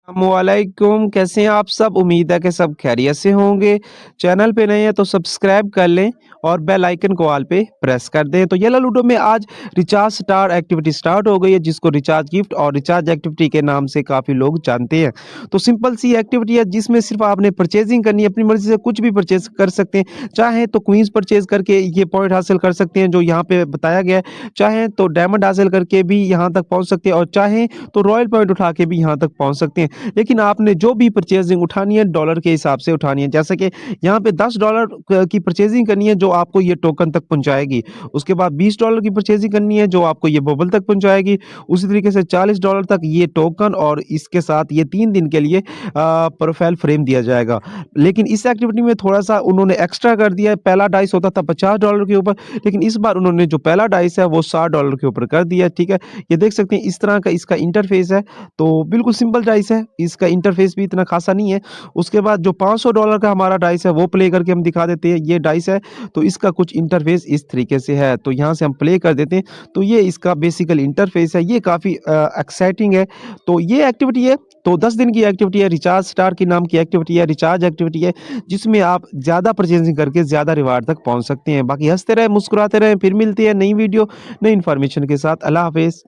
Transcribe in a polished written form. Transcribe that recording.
वालेकुम, कैसे हैं आप सब? उम्मीद है कि सब खैरियत से होंगे। चैनल पे नए हैं तो सब्सक्राइब कर लें और बेल आइकन को ऑल पे प्रेस कर दें। तो येलो लूडो में आज रिचार्ज स्टार एक्टिविटी स्टार्ट हो गई है, जिसको रिचार्ज गिफ्ट और रिचार्ज एक्टिविटी के नाम से काफ़ी लोग जानते हैं। तो सिंपल सी एक्टिविटी है जिसमें सिर्फ़ आपने परचेज़िंग करनी है, अपनी मर्ज़ी से कुछ भी परचेज़ कर सकते हैं। चाहें तो क्वीन्स परचेज़ करके ये पॉइंट हासिल कर सकते हैं जो यहाँ पे बताया गया है। चाहें तो डायमंड हासिल करके भी यहाँ तक पहुँच सकते हैं और चाहें तो रॉयल पॉइंट उठा के भी यहाँ तक पहुँच सकते हैं। लेकिन आपने जो भी परचेज़िंग उठानी है डॉलर के हिसाब से उठानी है। जैसे कि यहाँ पे $10 की परचेज़िंग करनी है जो आपको ये टोकन तक पहुँचाएगी। उसके बाद $20 की परचेज़िंग करनी है जो आपको ये बबल तक पहुँचाएगी। उसी तरीके से $40 तक ये टोकन और इसके साथ ये 3 दिन के लिए प्रोफाइल फ्रेम दिया जाएगा। लेकिन इस एक्टिविटी में थोड़ा-सा उन्होंने एक्स्ट्रा कर दिया है। पहला डाइस होता था $50 के ऊपर, लेकिन इस बार उन्होंने जो पहला डाइस है वो $60 के ऊपर कर दिया है, ठीक है? ये देख सकते हैं इस तरह का इसका इंटरफ़ेस है। तो बिल्कुल सिंपल डाइस है, इसका इंटरफ़ेस भी इतना ख़ासा नहीं है। उसके बाद जो $500 का हमारा डाइस है वो प्ले करके हम दिखा देते हैं। ये डाइस है तो इसका कुछ इंटरफ़ेस इस तरीके से है। तो यहाँ से हम प्ले कर देते हैं, तो ये इसका बेसिकल इंटरफ़ेस है। ये काफ़ी एक्साइटिंग है। तो ये एक्टिविटी है, तो 10 दिन की एक्टिविटी है, रिचार्ज स्टार के नाम की एक्टिविटी है, रिचार्ज एक्टिविटी है, जिसमें आप ज़्यादा परचेज़िंग करके ज़्यादा रिवार्ड तक पहुँच सकते हैं। बाकी हँसते रहें, मुस्कुराते रहें, फिर मिलते हैं नई वीडियो, नई इन्फॉर्मेशन के साथ। अल्लाह हाफ़िज़।